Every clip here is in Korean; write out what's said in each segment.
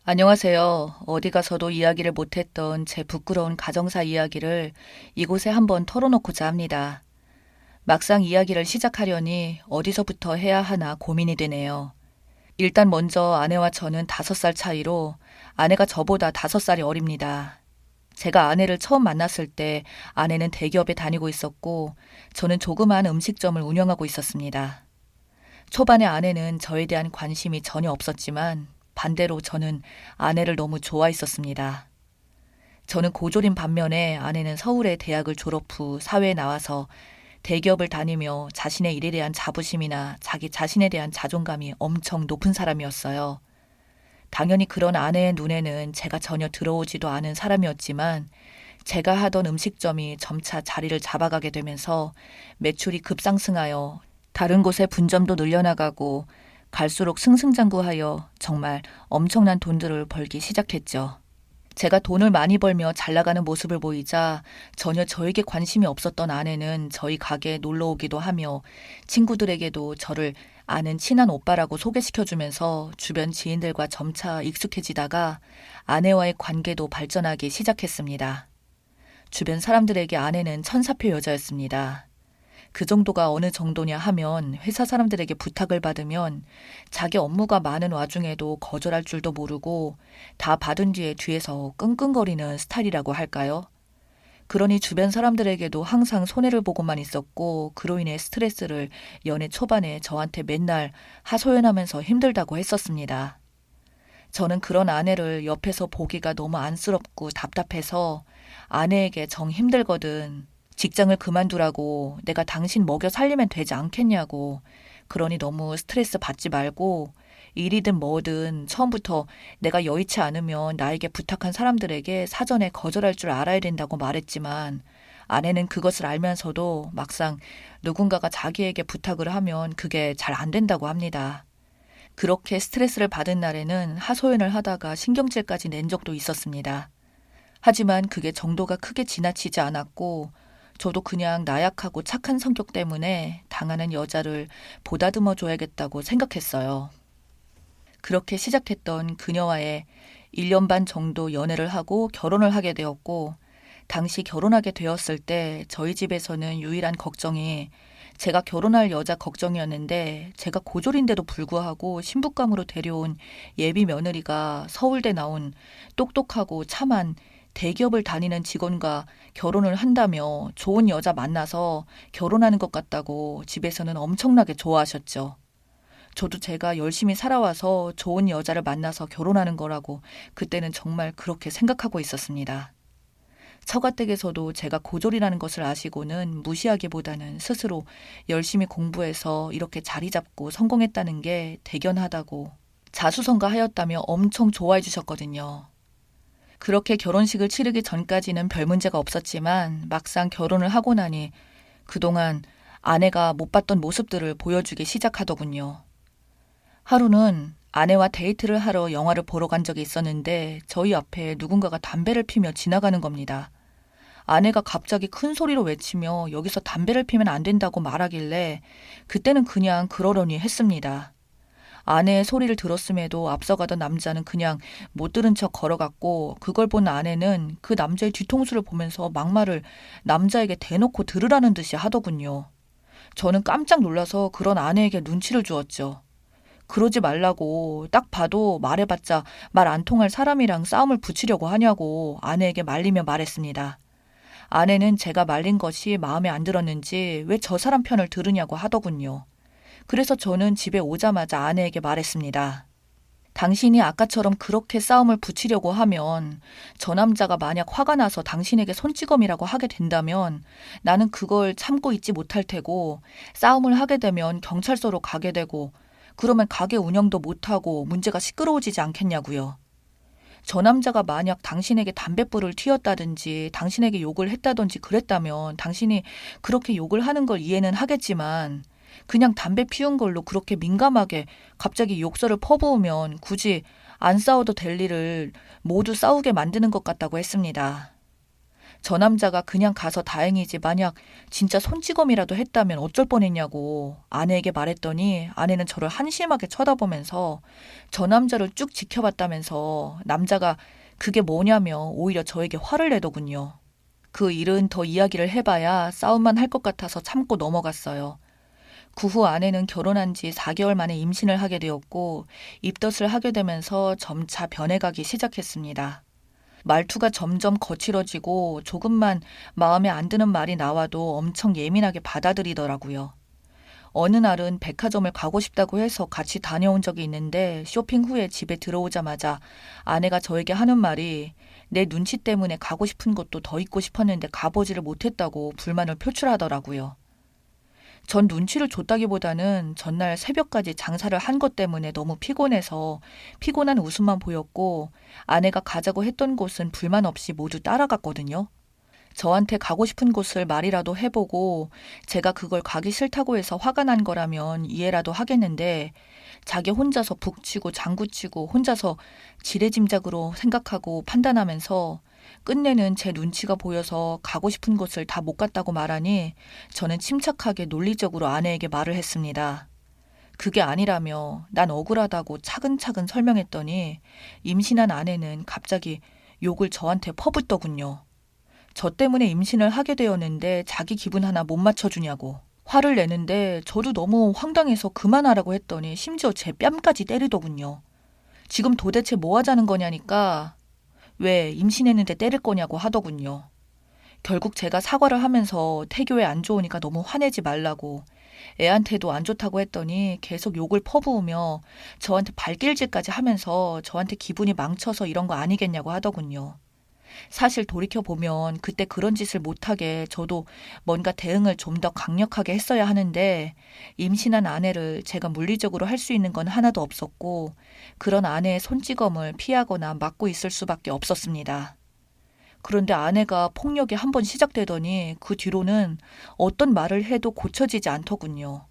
안녕하세요. 어디 가서도 이야기를 못했던 제 부끄러운 가정사 이야기를 이곳에 한번 털어놓고자 합니다. 막상 이야기를 시작하려니 어디서부터 해야 하나 고민이 되네요. 일단 먼저 아내와 저는 5살 차이로 아내가 저보다 5살이 어립니다. 제가 아내를 처음 만났을 때 아내는 대기업에 다니고 있었고 저는 조그마한 음식점을 운영하고 있었습니다. 초반에 아내는 저에 대한 관심이 전혀 없었지만 반대로 저는 아내를 너무 좋아했었습니다. 저는 고졸인 반면에 아내는 서울의 대학을 졸업 후 사회에 나와서 대기업을 다니며 자신의 일에 대한 자부심이나 자기 자신에 대한 자존감이 엄청 높은 사람이었어요. 당연히 그런 아내의 눈에는 제가 전혀 들어오지도 않은 사람이었지만 제가 하던 음식점이 점차 자리를 잡아가게 되면서 매출이 급상승하여 다른 곳에 분점도 늘려나가고 갈수록 승승장구하여 정말 엄청난 돈들을 벌기 시작했죠. 제가 돈을 많이 벌며 잘 나가는 모습을 보이자 전혀 저에게 관심이 없었던 아내는 저희 가게에 놀러 오기도 하며 친구들에게도 저를 아는 친한 오빠라고 소개시켜주면서 주변 지인들과 점차 익숙해지다가 아내와의 관계도 발전하기 시작했습니다. 주변 사람들에게 아내는 천사표 여자였습니다. 그 정도가 어느 정도냐 하면 회사 사람들에게 부탁을 받으면 자기 업무가 많은 와중에도 거절할 줄도 모르고 다 받은 뒤에 뒤에서 끙끙거리는 스타일이라고 할까요? 그러니 주변 사람들에게도 항상 손해를 보고만 있었고 그로 인해 스트레스를 연애 초반에 저한테 맨날 하소연하면서 힘들다고 했었습니다. 저는 그런 아내를 옆에서 보기가 너무 안쓰럽고 답답해서 아내에게 정 힘들거든. 직장을 그만두라고 내가 당신 먹여 살리면 되지 않겠냐고. 그러니 너무 스트레스 받지 말고 일이든 뭐든 처음부터 내가 여의치 않으면 나에게 부탁한 사람들에게 사전에 거절할 줄 알아야 된다고 말했지만 아내는 그것을 알면서도 막상 누군가가 자기에게 부탁을 하면 그게 잘 안 된다고 합니다. 그렇게 스트레스를 받은 날에는 하소연을 하다가 신경질까지 낸 적도 있었습니다. 하지만 그게 정도가 크게 지나치지 않았고 저도 그냥 나약하고 착한 성격 때문에 당하는 여자를 보다듬어 줘야겠다고 생각했어요. 그렇게 시작했던 그녀와의 1년 반 정도 연애를 하고 결혼을 하게 되었고 당시 결혼하게 되었을 때 저희 집에서는 유일한 걱정이 제가 결혼할 여자 걱정이었는데 제가 고졸인데도 불구하고 신부감으로 데려온 예비 며느리가 서울대 나온 똑똑하고 참한 대기업을 다니는 직원과 결혼을 한다며 좋은 여자 만나서 결혼하는 것 같다고 집에서는 엄청나게 좋아하셨죠. 저도 제가 열심히 살아와서 좋은 여자를 만나서 결혼하는 거라고 그때는 정말 그렇게 생각하고 있었습니다. 처가댁에서도 제가 고졸이라는 것을 아시고는 무시하기보다는 스스로 열심히 공부해서 이렇게 자리 잡고 성공했다는 게 대견하다고 자수성가하였다며 엄청 좋아해 주셨거든요. 그렇게 결혼식을 치르기 전까지는 별 문제가 없었지만 막상 결혼을 하고 나니 그동안 아내가 못 봤던 모습들을 보여주기 시작하더군요. 하루는 아내와 데이트를 하러 영화를 보러 간 적이 있었는데 저희 앞에 누군가가 담배를 피며 지나가는 겁니다. 아내가 갑자기 큰 소리로 외치며 여기서 담배를 피면 안 된다고 말하길래 그때는 그냥 그러려니 했습니다. 아내의 소리를 들었음에도 앞서가던 남자는 그냥 못 들은 척 걸어갔고 그걸 본 아내는 그 남자의 뒤통수를 보면서 막말을 남자에게 대놓고 들으라는 듯이 하더군요. 저는 깜짝 놀라서 그런 아내에게 눈치를 주었죠. 그러지 말라고 딱 봐도 말해봤자 말 안 통할 사람이랑 싸움을 붙이려고 하냐고 아내에게 말리며 말했습니다. 아내는 제가 말린 것이 마음에 안 들었는지 왜 저 사람 편을 들으냐고 하더군요. 그래서 저는 집에 오자마자 아내에게 말했습니다. 당신이 아까처럼 그렇게 싸움을 붙이려고 하면 저 남자가 만약 화가 나서 당신에게 손찌검이라고 하게 된다면 나는 그걸 참고 있지 못할 테고 싸움을 하게 되면 경찰서로 가게 되고 그러면 가게 운영도 못하고 문제가 시끄러워지지 않겠냐고요. 저 남자가 만약 당신에게 담뱃불을 튀었다든지 당신에게 욕을 했다든지 그랬다면 당신이 그렇게 욕을 하는 걸 이해는 하겠지만 그냥 담배 피운 걸로 그렇게 민감하게 갑자기 욕설을 퍼부으면 굳이 안 싸워도 될 일을 모두 싸우게 만드는 것 같다고 했습니다. 저 남자가 그냥 가서 다행이지 만약 진짜 손찌검이라도 했다면 어쩔 뻔했냐고 아내에게 말했더니 아내는 저를 한심하게 쳐다보면서 저 남자를 쭉 지켜봤다면서 남자가 그게 뭐냐며 오히려 저에게 화를 내더군요. 그 일은 더 이야기를 해봐야 싸움만 할 것 같아서 참고 넘어갔어요. 그 후 아내는 결혼한 지 4개월 만에 임신을 하게 되었고 입덧을 하게 되면서 점차 변해가기 시작했습니다. 말투가 점점 거칠어지고 조금만 마음에 안 드는 말이 나와도 엄청 예민하게 받아들이더라고요. 어느 날은 백화점을 가고 싶다고 해서 같이 다녀온 적이 있는데 쇼핑 후에 집에 들어오자마자 아내가 저에게 하는 말이 내 눈치 때문에 가고 싶은 곳도 더 있고 싶었는데 가보지를 못했다고 불만을 표출하더라고요. 전 눈치를 줬다기보다는 전날 새벽까지 장사를 한 것 때문에 너무 피곤해서 피곤한 웃음만 보였고 아내가 가자고 했던 곳은 불만 없이 모두 따라갔거든요. 저한테 가고 싶은 곳을 말이라도 해보고 제가 그걸 가기 싫다고 해서 화가 난 거라면 이해라도 하겠는데 자기 혼자서 북치고 장구치고 혼자서 지레짐작으로 생각하고 판단하면서 끝내는 제 눈치가 보여서 가고 싶은 곳을 다 못 갔다고 말하니 저는 침착하게 논리적으로 아내에게 말을 했습니다. 그게 아니라며 난 억울하다고 차근차근 설명했더니 임신한 아내는 갑자기 욕을 저한테 퍼붓더군요. 저 때문에 임신을 하게 되었는데 자기 기분 하나 못 맞춰주냐고. 화를 내는데 저도 너무 황당해서 그만하라고 했더니 심지어 제 뺨까지 때리더군요. 지금 도대체 뭐 하자는 거냐니까 왜 임신했는데 때릴 거냐고 하더군요. 결국 제가 사과를 하면서 태교에 안 좋으니까 너무 화내지 말라고 애한테도 안 좋다고 했더니 계속 욕을 퍼부으며 저한테 발길질까지 하면서 저한테 기분이 망쳐서 이런 거 아니겠냐고 하더군요. 사실 돌이켜보면 그때 그런 짓을 못하게 저도 뭔가 대응을 좀 더 강력하게 했어야 하는데 임신한 아내를 제가 물리적으로 할 수 있는 건 하나도 없었고 그런 아내의 손찌검을 피하거나 막고 있을 수밖에 없었습니다. 그런데 아내가 폭력이 한 번 시작되더니 그 뒤로는 어떤 말을 해도 고쳐지지 않더군요.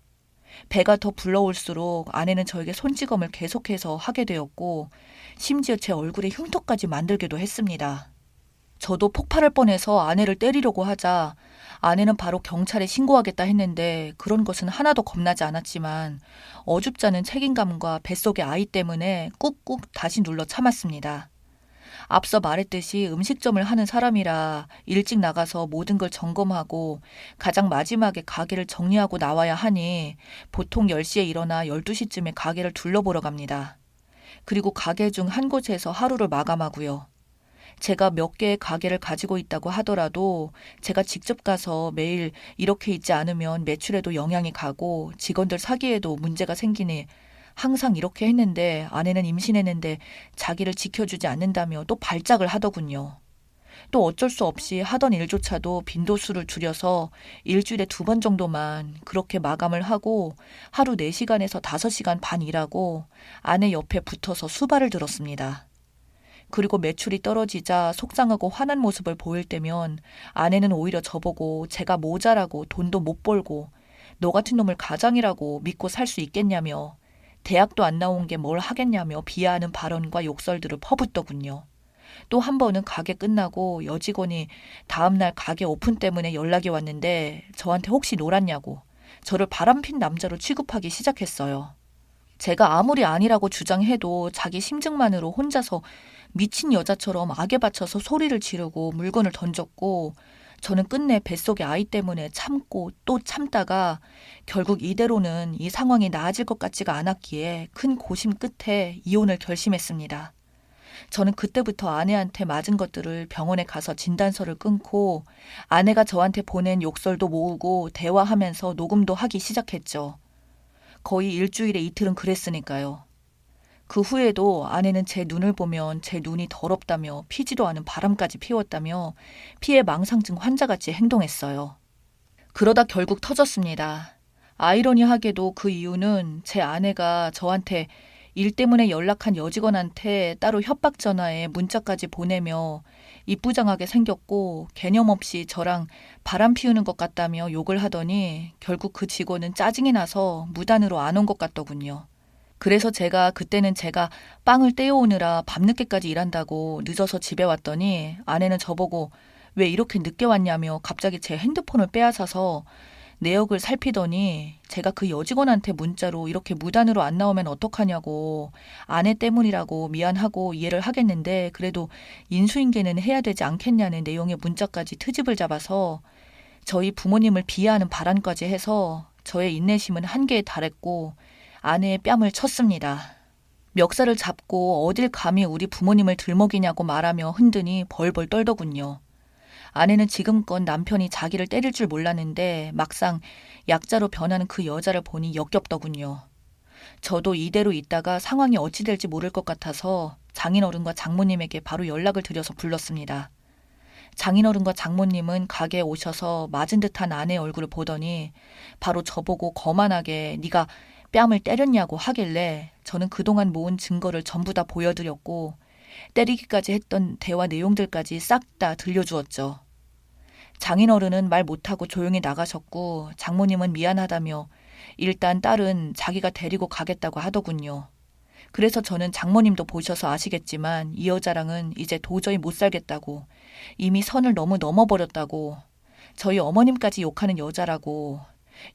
배가 더 불러올수록 아내는 저에게 손찌검을 계속해서 하게 되었고 심지어 제 얼굴에 흉터까지 만들기도 했습니다. 저도 폭발할 뻔해서 아내를 때리려고 하자 아내는 바로 경찰에 신고하겠다 했는데 그런 것은 하나도 겁나지 않았지만 어줍잖은 책임감과 뱃속의 아이 때문에 꾹꾹 다시 눌러 참았습니다. 앞서 말했듯이 음식점을 하는 사람이라 일찍 나가서 모든 걸 점검하고 가장 마지막에 가게를 정리하고 나와야 하니 보통 10시에 일어나 12시쯤에 가게를 둘러보러 갑니다. 그리고 가게 중 한 곳에서 하루를 마감하고요. 제가 몇 개의 가게를 가지고 있다고 하더라도 제가 직접 가서 매일 이렇게 있지 않으면 매출에도 영향이 가고 직원들 사기에도 문제가 생기니 항상 이렇게 했는데 아내는 임신했는데 자기를 지켜주지 않는다며 또 발작을 하더군요. 또 어쩔 수 없이 하던 일조차도 빈도수를 줄여서 일주일에 2번 정도만 그렇게 마감을 하고 하루 4시간에서 5시간 반 일하고 아내 옆에 붙어서 수발을 들었습니다. 그리고 매출이 떨어지자 속상하고 화난 모습을 보일 때면 아내는 오히려 저보고 제가 모자라고 돈도 못 벌고 너 같은 놈을 가장이라고 믿고 살 수 있겠냐며 대학도 안 나온 게 뭘 하겠냐며 비하하는 발언과 욕설들을 퍼붓더군요. 또 한 번은 가게 끝나고 여직원이 다음날 가게 오픈 때문에 연락이 왔는데 저한테 혹시 놀았냐고 저를 바람핀 남자로 취급하기 시작했어요. 제가 아무리 아니라고 주장해도 자기 심증만으로 혼자서 미친 여자처럼 악에 받쳐서 소리를 지르고 물건을 던졌고 저는 끝내 뱃속의 아이 때문에 참고 또 참다가 결국 이대로는 이 상황이 나아질 것 같지가 않았기에 큰 고심 끝에 이혼을 결심했습니다. 저는 그때부터 아내한테 맞은 것들을 병원에 가서 진단서를 끊고 아내가 저한테 보낸 욕설도 모으고 대화하면서 녹음도 하기 시작했죠. 거의 일주일에 이틀은 그랬으니까요. 그 후에도 아내는 제 눈을 보면 제 눈이 더럽다며 피지도 않은 바람까지 피웠다며 피해 망상증 환자같이 행동했어요. 그러다 결국 터졌습니다. 아이러니하게도 그 이유는 제 아내가 저한테 일 때문에 연락한 여직원한테 따로 협박 전화에 문자까지 보내며 이쁘장하게 생겼고 개념 없이 저랑 바람 피우는 것 같다며 욕을 하더니 결국 그 직원은 짜증이 나서 무단으로 안 온 것 같더군요. 그래서 그때는 제가 빵을 떼어오느라 밤늦게까지 일한다고 늦어서 집에 왔더니 아내는 저보고 왜 이렇게 늦게 왔냐며 갑자기 제 핸드폰을 빼앗아서 내역을 살피더니 제가 그 여직원한테 문자로 이렇게 무단으로 안 나오면 어떡하냐고 아내 때문이라고 미안하고 이해를 하겠는데 그래도 인수인계는 해야 되지 않겠냐는 내용의 문자까지 트집을 잡아서 저희 부모님을 비하하는 발언까지 해서 저의 인내심은 한계에 달했고 아내의 뺨을 쳤습니다. 멱살을 잡고 어딜 감히 우리 부모님을 들먹이냐고 말하며 흔드니 벌벌 떨더군요. 아내는 지금껏 남편이 자기를 때릴 줄 몰랐는데 막상 약자로 변하는 그 여자를 보니 역겹더군요. 저도 이대로 있다가 상황이 어찌 될지 모를 것 같아서 장인어른과 장모님에게 바로 연락을 드려서 불렀습니다. 장인어른과 장모님은 가게에 오셔서 맞은 듯한 아내의 얼굴을 보더니 바로 저보고 거만하게 네가 뺨을 때렸냐고 하길래 저는 그동안 모은 증거를 전부 다 보여드렸고 때리기까지 했던 대화 내용들까지 싹 다 들려주었죠. 장인어른은 말 못하고 조용히 나가셨고 장모님은 미안하다며 일단 딸은 자기가 데리고 가겠다고 하더군요. 그래서 저는 장모님도 보셔서 아시겠지만 이 여자랑은 이제 도저히 못 살겠다고 이미 선을 너무 넘어버렸다고 저희 어머님까지 욕하는 여자라고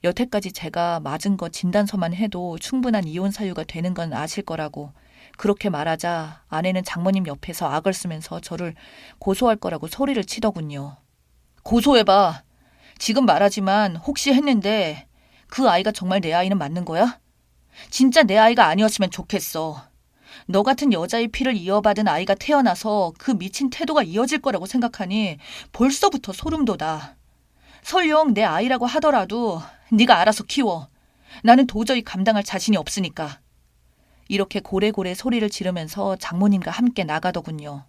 여태까지 제가 맞은 거 진단서만 해도 충분한 이혼 사유가 되는 건 아실 거라고 그렇게 말하자 아내는 장모님 옆에서 악을 쓰면서 저를 고소할 거라고 소리를 치더군요. 고소해봐. 지금 말하지만 혹시 했는데 그 아이가 정말 내 아이는 맞는 거야? 진짜 내 아이가 아니었으면 좋겠어. 너 같은 여자의 피를 이어받은 아이가 태어나서 그 미친 태도가 이어질 거라고 생각하니 벌써부터 소름 돋아. 설령 내 아이라고 하더라도 네가 알아서 키워. 나는 도저히 감당할 자신이 없으니까. 이렇게 고래고래 소리를 지르면서 장모님과 함께 나가더군요.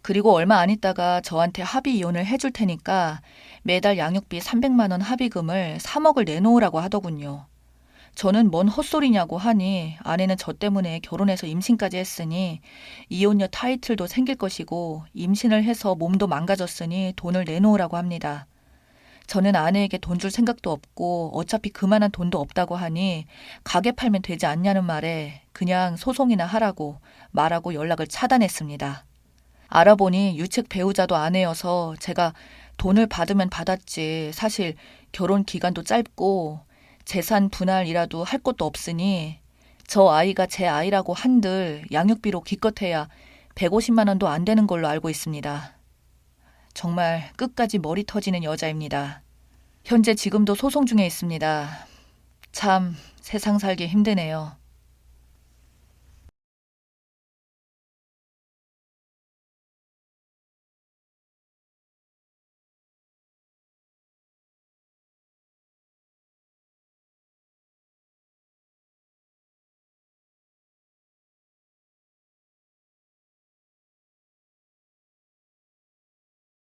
그리고 얼마 안 있다가 저한테 합의 이혼을 해줄 테니까 매달 양육비 300만 원 합의금을 3억을 내놓으라고 하더군요. 저는 뭔 헛소리냐고 하니 아내는 저 때문에 결혼해서 임신까지 했으니 이혼녀 타이틀도 생길 것이고 임신을 해서 몸도 망가졌으니 돈을 내놓으라고 합니다. 저는 아내에게 돈 줄 생각도 없고 어차피 그만한 돈도 없다고 하니 가게 팔면 되지 않냐는 말에 그냥 소송이나 하라고 말하고 연락을 차단했습니다. 알아보니 유책 배우자도 아내여서 제가 돈을 받으면 받았지 사실 결혼 기간도 짧고 재산 분할이라도 할 것도 없으니 저 아이가 제 아이라고 한들 양육비로 기껏해야 150만 원도 안 되는 걸로 알고 있습니다. 정말 끝까지 머리 터지는 여자입니다. 현재 지금도 소송 중에 있습니다. 참 세상 살기 힘드네요.